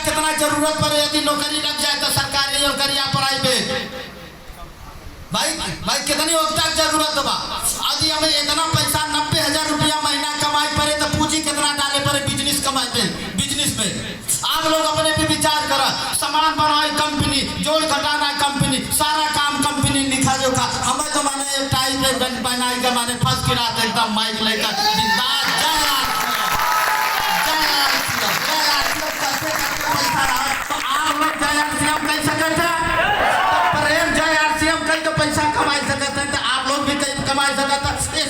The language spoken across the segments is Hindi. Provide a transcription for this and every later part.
कितना जरूरत पड़े, यदि नौकरी लग जाए तो सरकारी नौकरी या प्राइवेट, भाई कितनी वक्त तक जरूरत बा। यदि हमें इतना पैसा 90,000 रुपया महीना कमाई पड़े तो पूंजी कितना डाले पड़े बिजनेस कमाते बिजनेस में। आप लोग अपने पे विचार करा, सामान बनाए कंपनी, जोड़ घटाना कंपनी, सारा काम कंपनी लिखा जोखा। हमें तो माने टाइम पे बनाई के माने फर्स्ट क्लास एकदम माइक लेकर जिंदाबाद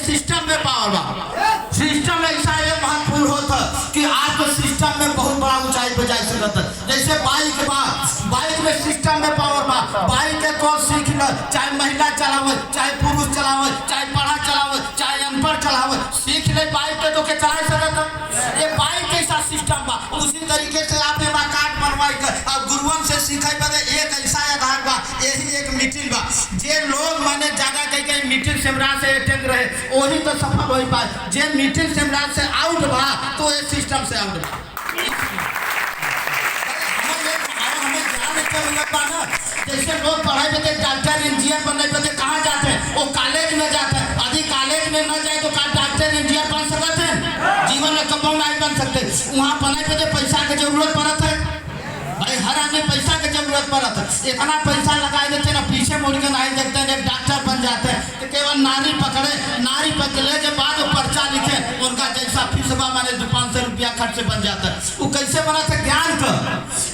सिस्टम में पावर बा। सिस्टम ऐसा है महत्वपूर्ण होता कि आज तो सिस्टम में बहुत बड़ा ऊंचाई पे जा सकता है। जैसे बाइक बा, बाइक में सिस्टम में पावर बा। बाइक के को सीख ल, चाहे महिला चलावे, चाहे पुरुष चलावे, चाहे पढ़ा चलावे, चाहे अनपढ़ चलावे, सीख ले बाइक के तो के चला सकता। ये बाइक कैसा सिस्टम बा। उसी तरीके से आप ये कार्ड बनवाई कर अब गुरुवन से सीखे बदे एक ऐसा आधार बा। यही एक मीटिंग बा जे लोग माने ज्यादा कहीं मीटिंग सेमरा से अटेंड रहे वही तो सफल हो पाए। जे मीटिंग सेमरा से आउट बा तो ये सिस्टम से आउट बा। जैसे लोग पढ़ाई पे डॉक्टर इंजीनियर बनने पे कहाँ जाते हैं, वो कॉलेज में जाते हैं। यदि कॉलेज में न जाए तो डॉक्टर इंजीनियर बन सकते हैं, जीवन में कभी नहीं बन सकते। वहाँ पढ़ाई पे पैसा की जरूरत पड़ता है भाई, हर आदमी पैसा की जरूरत पड़ता है। इतना पैसा लगा देते ना, पीछे मुड़ के नहीं देखते हैं। एक डॉक्टर बन जाते हैं तो केवल नारी पकड़े, नारी पकड़ने के बाद वो पर्चा लिखे, उनका जैसा फीसबा माने 500 रुपया खर्च बन जाता है। वो कैसे बना था ज्ञान का।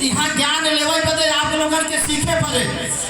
यहाँ ज्ञान लेवे बदे आप लोगों के सीखे पड़े।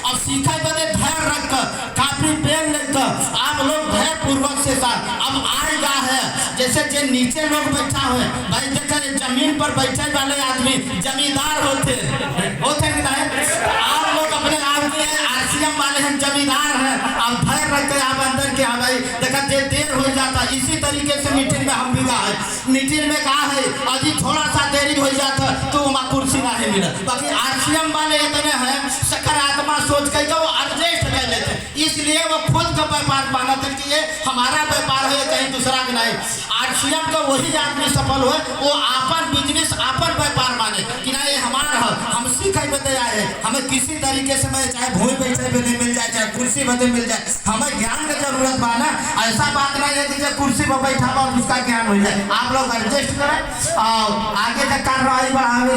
अब सीखे बदे धैर्य रख कर काफी पेन लेकर आप लोग धैर्य पूर्वक से साथ अब आएगा है। जैसे जो नीचे लोग बैठा हुए भाई, देखा जमीन पर बैठे वाले आदमी जमींदार होते कि नहीं। आप लोग अपने आप के आरसीएम वाले हैं, जमींदार हैं। अब धैर्य रखते आप अंदर के। हाँ भाई देखा देर हो जाता। इसी तरीके से मीटिंग में हम भी कहा है, मीटिंग में कहा है यदि थोड़ा सा देरी हो जाता तो वहाँ कुर्सी नहीं मिला। बाकी आरसीएम वाले इतने हैं सकारात्मक सोच कर वो एडजस्ट कर लेते, इसलिए वो खुद का व्यापार मानते कि ये हमारा व्यापार है कहीं दूसरा का नहीं। आरसीएम का वही आदमी सफल हुए वो आपन बिजनेस आपन व्यापार माने कि ना ये हमारा है, हम सीखे बदे आए। हमें किसी तरीके से मैं चाहे भूमि पैसे बदे मिल जाए, चाहे कुर्सी बदे मिल जाए, हमें ज्ञान की जरूरत माना। ऐसा बात नहीं है कि जब कुर्सी पर बैठा हुआ उसका ज्ञान हो जाए। आप लोग एडजस्ट करें और आगे तक कार्रवाई बढ़ावे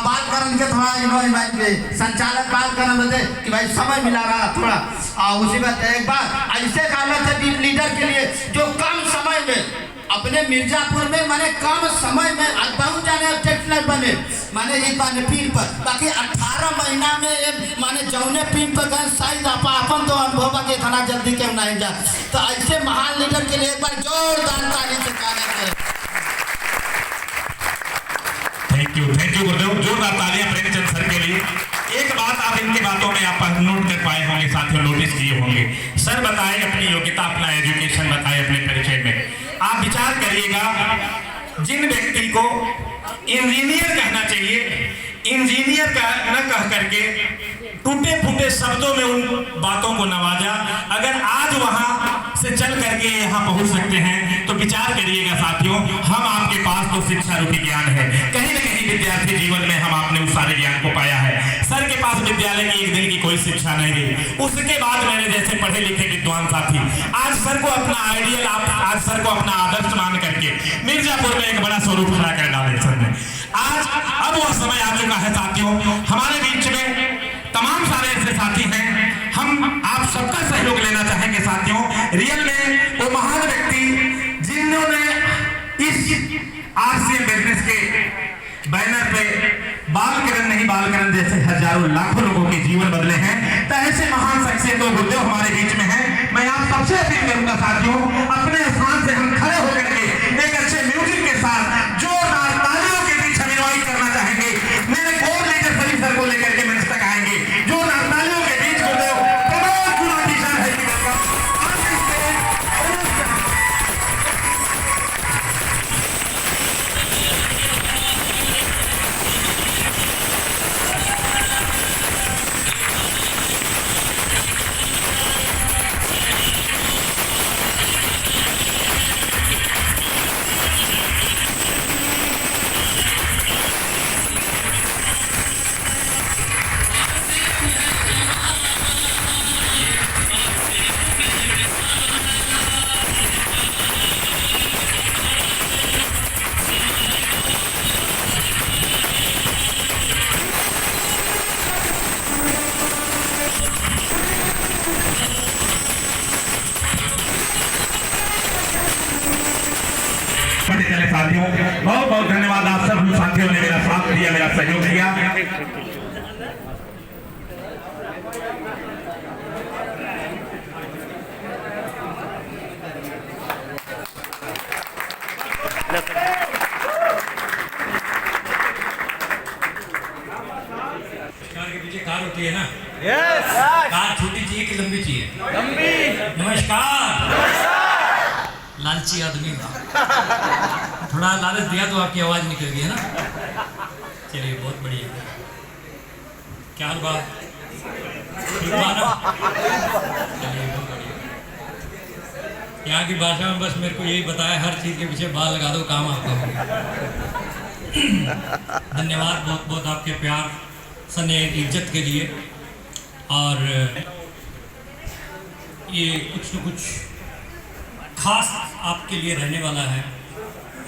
बात करने के थोड़ा संचालक बात करने बदे कि भाई समय मिला रहा थोड़ा उसी बात। एक बार ऐसे हालत है टीम लीडर के लिए जो कम समय में अपने मिर्जापुर में माने कम समय में बहुत जाने टेक्निकल बने माने ये माने पीन पर, बाकी 18 महीना में माने जौने पीन पर गए साइज अपन तो अनुभव के थाना जल्दी क्यों नहीं जा। तो ऐसे महान लीडर के लिए एक बार जोरदार ताली से कार्य करें। थैंक यू गुरुदेव, जोरदार तालियां प्रेमचंद सर के लिए। एक बात आप इनकी बातों में आप नोट कर पाए होंगे, साथियों नोटिस किए होंगे। सर बताए अपनी योग्यता, अपना एजुकेशन बताए अपने परिचय में। आप विचार करिएगा जिन व्यक्ति को इंजीनियर कहना चाहिए, इंजीनियर का न कह करके टूटे फूटे शब्दों में उन बातों को नवाजा। अगर आज वहां से चल करके यहाँ पहुंच सकते हैं तो विचार करिएगा साथियों, हम आपके पास तो शिक्षा रूपी ज्ञान है। कहीं न कहीं विद्यार्थी जीवन में हम आपने उस सारे ज्ञान को पाया है। सर के पास विद्यालय की एक दिन की कोई शिक्षा नहीं रही। उसके बाद मैंने जैसे पढ़े लिखे विद्वान साथी आज सर को अपना आइडियल, आज सर को अपना आदर्श मान करके मिर्जापुर में एक बड़ा स्वरूप खड़ा कर डाले सर ने। आज अब वह समय आ चुका है साथियों, हमारे बीच में तमाम सारे ऐसे साथी हैं। हम आप सबका सहयोग लेना चाहेंगे साथियों। रियल में वो महान व्यक्ति जिन्होंने इस आरसीएम बिजनेस के बैनर पे बालकरण नहीं बालकरण जैसे हजारों लाखों लोगों के जीवन बदले हैं। तो ऐसे महान शख्सियतों गुरुदेव हमारे बीच में हैं। मैं आप सबसे अपील करूंगा साथियों, अपने स्थान से हम खड़े होकर के एक अच्छे म्यूजिक के साथ जोरदार तालियों के बीच हम इनवाइट करना चाहेंगे। मेरे कोर लीडर सलीम सर को लेकर के मंच तक आएंगे। जोरदार तालियों के बीच गुरुदेव प्रमोद गुलाटी सर है। सहयोग किया। कार के पीछे कार होती है ना? यस। कार छोटी चाहिए कि लंबी चाहिए? लंबी। नमस्कार। लालची आदमी था, थोड़ा लालच दिया तो आपकी आवाज निकल गई है ना? चलिए बहुत बढ़िया। क्या बात, ठीक बात ना? चलिए बहुत बढ़िया। यहाँ की भाषा में बस मेरे को यही बताया, हर चीज के पीछे बाल लगा दो, काम आपका होगा। धन्यवाद बहुत बहुत आपके प्यार स्नेह इज्जत के लिए। और ये कुछ न कुछ खास आपके लिए रहने वाला है।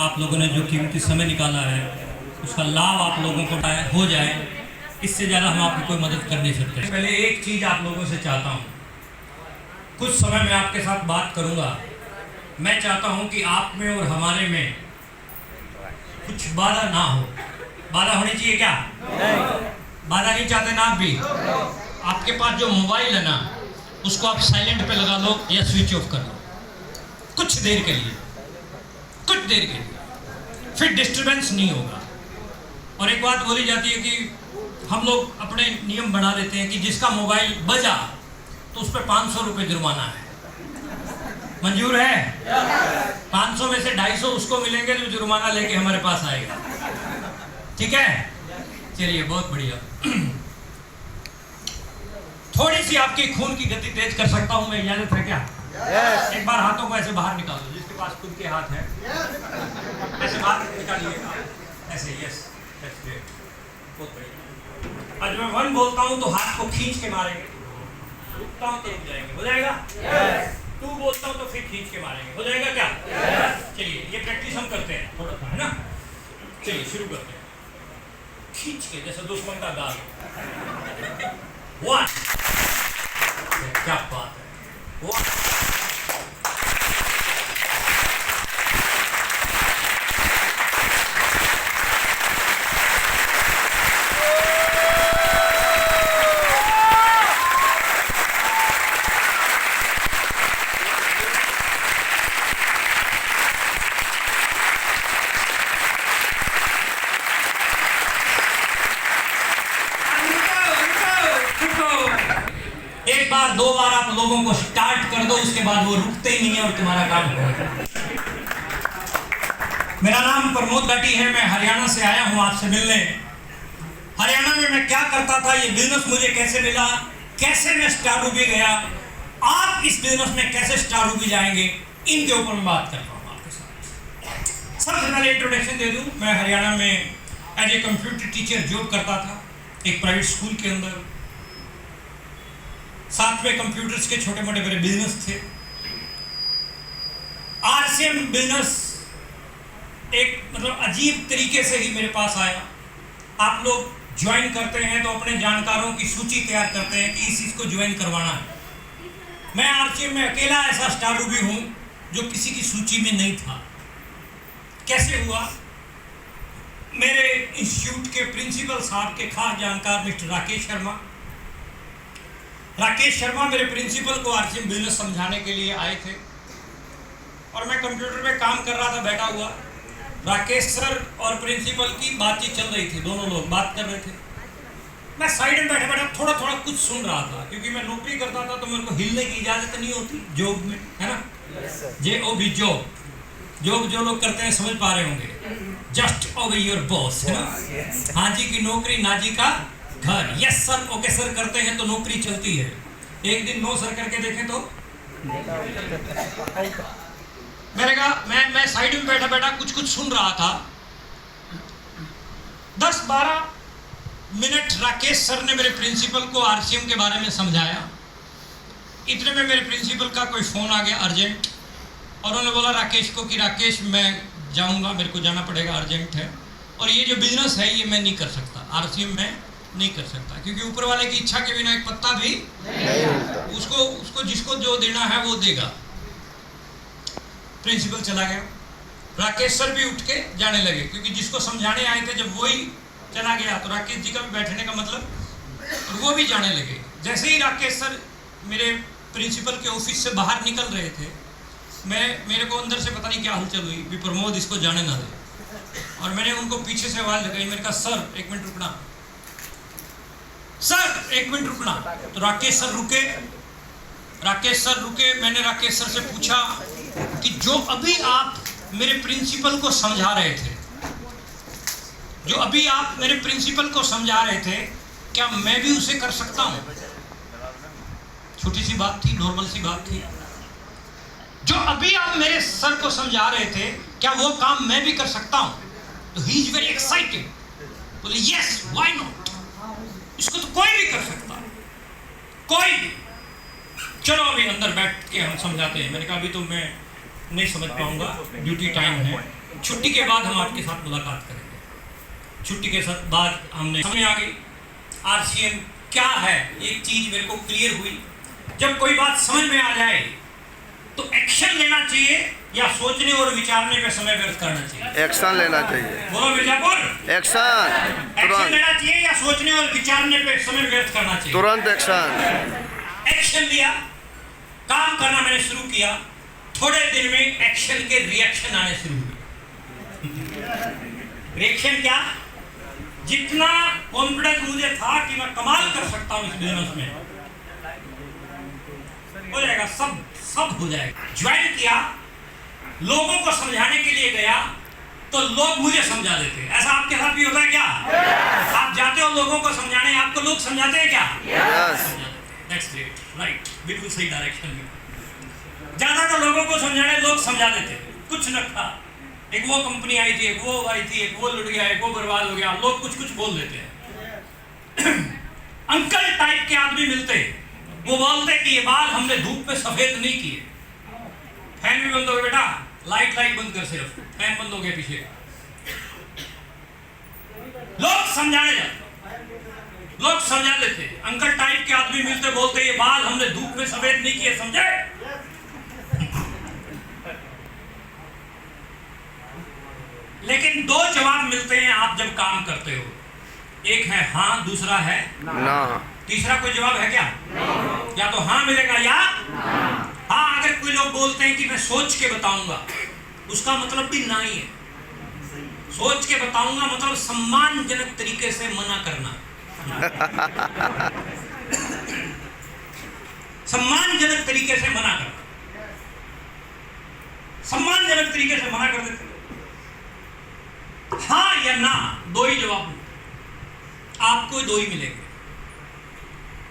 आप लोगों ने जो कीमती समय निकाला है उसका लाभ आप लोगों को हो जाए, इससे ज़्यादा हम आपकी कोई मदद कर नहीं सकते। पहले एक चीज़ आप लोगों से चाहता हूँ, कुछ समय मैं आपके साथ बात करूँगा। मैं चाहता हूँ कि आप में और हमारे में कुछ बाधा ना हो। बाधा होनी चाहिए क्या? बाधा नहीं चाहते ना आप भी? आपके पास जो मोबाइल है ना, उसको आप साइलेंट पे लगा लो या स्विच ऑफ कर लो कुछ देर के लिए, कुछ देर के लिए, फिर डिस्टरबेंस नहीं होगा। और एक बात बोली जाती है कि हम लोग अपने नियम बना लेते हैं कि जिसका मोबाइल बजा तो उस पर 500 रुपये जुर्माना है। मंजूर है? 500 में से 250 उसको मिलेंगे जो जुर्माना लेके हमारे पास आएगा। ठीक है, चलिए बहुत बढ़िया। थोड़ी सी आपकी खून की गति तेज कर सकता हूं मैं, इजाजत है क्या? yes. एक बार हाथों को ऐसे बाहर निकालो, जिसके पास खुद के हाथ है ऐसे बाहर निकालिए, ऐसे। यस, बहुत बढ़िया। आज मैं 1 बोलता हूं तो हाथ को खींच के मारेंगे, रुकता हूं तो रुक जाएंगे, हो जाएगा? yes. 2 बोलता हूं तो फिर खींच के मारेंगे, हो जाएगा क्या? yes. चलिए ये प्रैक्टिस हम करते हैं थोड़ा सा, है ना? चलिए शुरू करते हैं। खींच के जैसे दुश्मन का गाल। 1, क्या बात है। 1, एक बार 2 बार आप लोगों को स्टार्ट कर दो, उसके बाद वो रुकते ही नहीं है और तुम्हारा काम होगा। मेरा नाम प्रमोद भाटी है, मैं हरियाणा से आया हूं आपसे मिलने। हरियाणा में मैं क्या करता था, ये बिजनेस मुझे कैसे मिला, कैसे मैं स्टार रूबी गया, आप इस बिजनेस में कैसे स्टार रूबी जाएंगे, इनके ऊपर मैं बात कर रहा हूं आपके साथ। सबसे पहले इंट्रोडक्शन दे दूं, मैं हरियाणा में as a computer teacher job करता था एक प्राइवेट स्कूल के अंदर। साथ में कंप्यूटर्स के छोटे मोटे मेरे बिजनेस थे। आरसीएम बिजनेस एक मतलब अजीब तरीके से ही मेरे पास आया। आप लोग ज्वाइन करते हैं तो अपने जानकारों की सूची तैयार करते हैं कि इस चीज को ज्वाइन करवाना है। मैं आरसीएम में अकेला ऐसा स्टार रूबी हूं जो किसी की सूची में नहीं था। कैसे हुआ? मेरे इंस्टीट्यूट के प्रिंसिपल साहब के खास जानकार मिस्टर राकेश शर्मा मेरे प्रिंसिपल को आरसीएम बिजनेस समझाने के लिए आए थे और मैं कंप्यूटर पे काम कर रहा था बैठा हुआ। राकेश सर और प्रिंसिपल की बातचीत चल रही थी, दोनों लोग बात कर रहे थे। मैं साइड में बैठा बैठा थोड़ा थोड़ा कुछ सुन रहा था, क्योंकि मैं नौकरी करता था तो मेरे को हिलने की इजाजत नहीं होती जॉब में, है ना? JOB जॉब जो लोग करते हैं समझ पा रहे होंगे, जस्ट ओबे योर बॉस, है ना? हाँ जी की नौकरी, ना जी का घर। यस सर, ओके सर करते हैं तो नौकरी चलती है। एक दिन नो सर करके देखें तो मैंने कहा मैं साइड में बैठा बैठा कुछ सुन रहा था। 10-12 मिनट राकेश सर ने मेरे प्रिंसिपल को आरसीएम के बारे में समझाया। इतने में मेरे प्रिंसिपल का कोई फ़ोन आ गया अर्जेंट, और उन्होंने बोला राकेश को कि राकेश मैं जाऊंगा, मेरे को जाना पड़ेगा, अर्जेंट है, और ये जो बिजनेस है ये मैं नहीं कर सकता, आरसीएम में नहीं कर सकता, क्योंकि ऊपर वाले की इच्छा के बिना एक पत्ता भी नहीं। उसको जिसको जो देना है वो देगा। प्रिंसिपल चला गया, राकेश सर भी उठ के जाने लगे, क्योंकि जिसको समझाने आए थे जब वही चला गया तो राकेश जी का भी बैठने का मतलब वो भी जाने लगे। जैसे ही राकेश सर मेरे प्रिंसिपल के ऑफिस से बाहर निकल रहे थे, मेरे को अंदर से पता नहीं क्या हलचल हुई भी प्रमोद इसको जाने ना दे, और मैंने उनको पीछे से आवाज लगाई, मैंने कहा सर एक मिनट रुकना, सर एक मिनट रुकना। तो राकेश सर रुके। मैंने राकेश सर से पूछा कि जो अभी आप मेरे प्रिंसिपल को समझा रहे थे, क्या मैं भी उसे कर सकता हूं? छोटी सी बात थी, नॉर्मल सी बात थी। जो अभी आप मेरे सर को समझा रहे थे, क्या वो काम मैं भी कर सकता हूं? तो ही इज वेरी एक्साइटेड, बोले यस व्हाई नॉट, इसको तो कोई भी कर सकता है, कोई भी। चलो अभी अंदर बैठ के हम समझाते हैं। मैंने कहा अभी तो मैं नहीं समझ पाऊंगा, ड्यूटी टाइम है, छुट्टी के बाद हम आपके साथ मुलाकात करेंगे। छुट्टी के साथ बाद हमने समझ आ गई RCM क्या है। एक चीज मेरे को क्लियर हुई, जब कोई बात समझ में आ जाए तो एक्शन लेना चाहिए या सोचने और विचारने पे समय व्यर्थ करना चाहिए? एक्शन लेना चाहिए। बोलो मिर्जापुर, एक्शन लेना चाहिए या सोचने और विचारने पे समय व्यर्थ करना चाहिए? तुरंत एक्शन। एक्शन लिया, काम करना मैंने शुरू किया। थोड़े दिन में एक्शन के रिएक्शन आने शुरू हुए। रिएक्शन क्या? जितना कॉन्फिडेंस मुझे था कि मैं कमाल कर सकता हूं इस बिजनेस में, हो जाएगा, सब हो जाएगा। ज्वाइन किया, लोगों को समझाने के लिए गया तो लोग मुझे समझा देते। ऐसा आपके साथ भी होता है क्या? आप जाते हो लोगों को समझाने, आपको लोग समझाते हैं क्या? That's great, right, बिल्कुल सही डायरेक्शन में। ज्यादा तो लोगों को समझाने लोग समझा देते, कुछ न था। एक वो कंपनी आई थी, एक वो आई थी, एक वो लुट गया, एक वो बर्बाद हो गया, लोग कुछ बोल देते हैं। अंकल टाइप के आदमी मिलते, वो बोलते कि ये बाल हमने धूप में सफेद नहीं किए। फैन भी बंद हो गया बेटा, लाइट बंद कर, सिर्फ फैन बंद हो गया पीछे। लोग समझाने जाते, लोग समझा देते। अंकल टाइप के आदमी मिलते, बोलते ये बाल हमने धूप में सफेद नहीं किए, समझे? लेकिन दो जवाब मिलते हैं आप जब काम करते हो, एक है हाँ, दूसरा है ना। तीसरा कोई जवाब है क्या? या तो हाँ मिलेगा या हाँ। अगर कोई लोग बोलते हैं कि मैं सोच के बताऊंगा, उसका मतलब भी ना ही है। सोच के बताऊंगा मतलब सम्मानजनक तरीके से मना करना। सम्मानजनक तरीके से मना करना, सम्मानजनक तरीके से मना कर देते। हाँ या ना, दो ही जवाब, आपको दो ही मिलेंगे।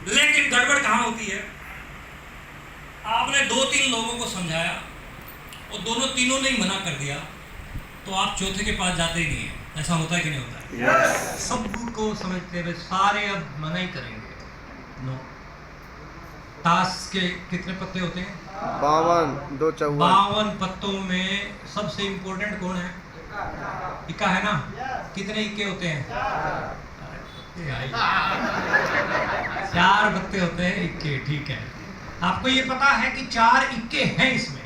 लेकिन गड़बड़ कहां होती है? आपने 2-3 लोगों को समझाया और तीनों ने ही मना कर दिया, तो आप चौथे के पास जाते ही नहीं है। ऐसा होता है कि नहीं होता है? सबको समझते हुए सारे अब मना ही करेंगे। नो। ताश के कितने पत्ते होते हैं? 52, 2 54। 52 पत्तों में सबसे इंपॉर्टेंट कौन है? इक्का है ना? कितने इक्के होते हैं? 4 पत्ते होते हैं, इक्के, ठीक है। आपको ये पता है कि 4 इक्के हैं इसमें?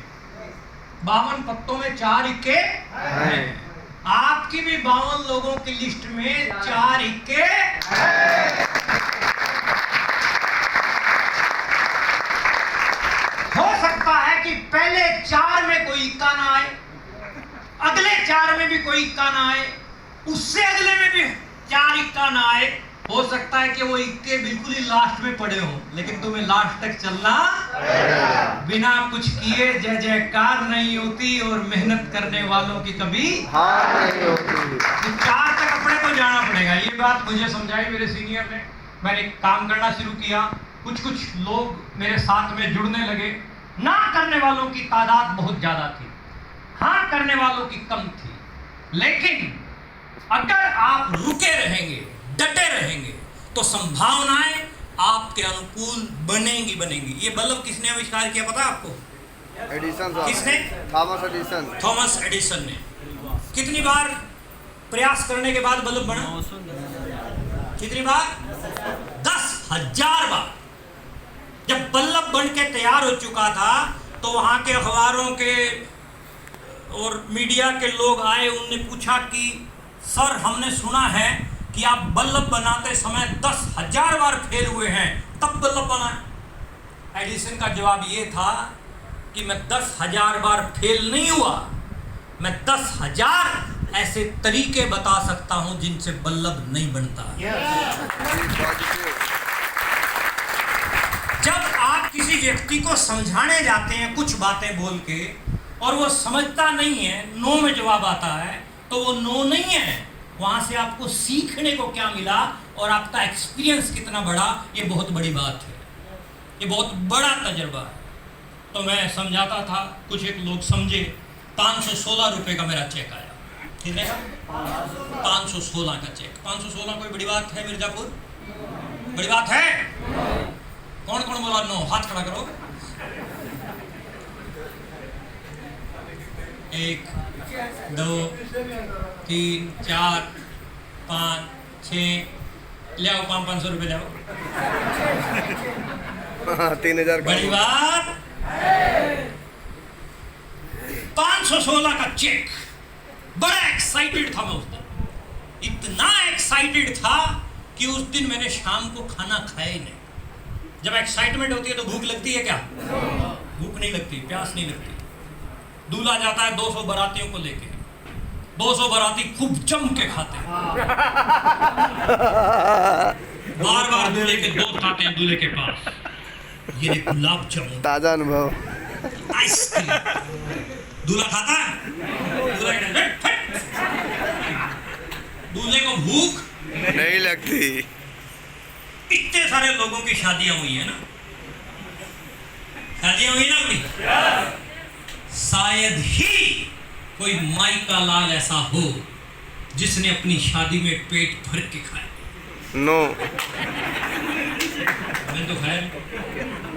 52 पत्तों में 4 इक्के हैं। आपकी भी 52 लोगों की लिस्ट में 4 इक्के हैं। हो सकता है कि पहले 4 में कोई इक्का ना आए, अगले 4 में भी कोई इक्का ना आए, उससे अगले में भी 4 इक्का ना आए। हो सकता है कि वो इक्के बिल्कुल ही लास्ट में पड़े हो, लेकिन तुम्हें लास्ट तक चलना बिना कुछ किए जय जयकार नहीं होती, और मेहनत करने वालों की कभी हार नहीं होती। तो 4 तक अपने को जाना पड़ेगा। ये बात मुझे समझाई मेरे सीनियर ने। मैंने काम करना शुरू किया, कुछ लोग मेरे साथ में जुड़ने लगे। ना करने वालों की तादाद बहुत ज्यादा थी, हाँ करने वालों की कम थी। लेकिन अगर आप रुके रहेंगे, डटे रहेंगे, तो संभावनाएं आपके अनुकूल बनेंगी। ये बल्ब किसने आविष्कार किया पता है आपको? एडिसन साहब। किसने? थॉमस एडिसन ने। कितनी बार प्रयास करने के बाद बल्ब बना? कितनी बार? 10,000 बार। जब बल्ब बन के तैयार हो चुका था तो वहां के अखबारों के और मीडिया के लोग आए, उनने पूछा कि सर हमने सुना है कि आप बल्ब बनाते समय 10,000 बार फेल हुए हैं तब बल्ब बनाए। एडिसन का जवाब ये था कि मैं 10,000 बार फेल नहीं हुआ, मैं 10,000 ऐसे तरीके बता सकता हूं जिनसे बल्ब नहीं बनता। जब आप किसी व्यक्ति को समझाने जाते हैं कुछ बातें बोल के और वो समझता नहीं है, नो में जवाब आता है, तो वो नो नहीं है। वहां से आपको सीखने को क्या मिला और आपका एक्सपीरियंस कितना बड़ा, ये बहुत बड़ी बात है, ये बहुत बड़ा तजुर्बा है। तो मैं समझाता था, कुछ एक लोग समझे। 516 रुपए का मेरा चेक आया। कितने का? 516 का चेक। 516 कोई बड़ी बात है मिर्जापुर? बड़ी बात है? कौन कौन बोला नो? हाथ खड़ा करो। 1 2 3 4 5 6 ले आओ 500 रुपये ले आओ। 3,000 बड़ी बात। 516 का चेक। बड़ा एक्साइटेड था मैं उस दिन, इतना एक्साइटेड था कि उस दिन मैंने शाम को खाना खाया ही नहीं। जब एक्साइटमेंट होती है तो भूख लगती है क्या? भूख नहीं लगती, प्यास नहीं लगती। दूल्हा जाता है 200 बारातियों को लेके, 200 बाराती खूब जम के खाते हैं, बार बार दूल्हे के दोस्त आते हैं दूल्हे के पास, ये गुलाब जामुन, ताजा अनुभव। आइसक्रीम। दूल्हा खाता है, दूल्हे को भूख नहीं लगती। इतने सारे लोगों की शादियां हुई है ना, शादियां हुई ना अपनी। शायद ही कोई माई का लाल ऐसा हो जिसने अपनी शादी में पेट भर के खाया। नो। मैं तो खाया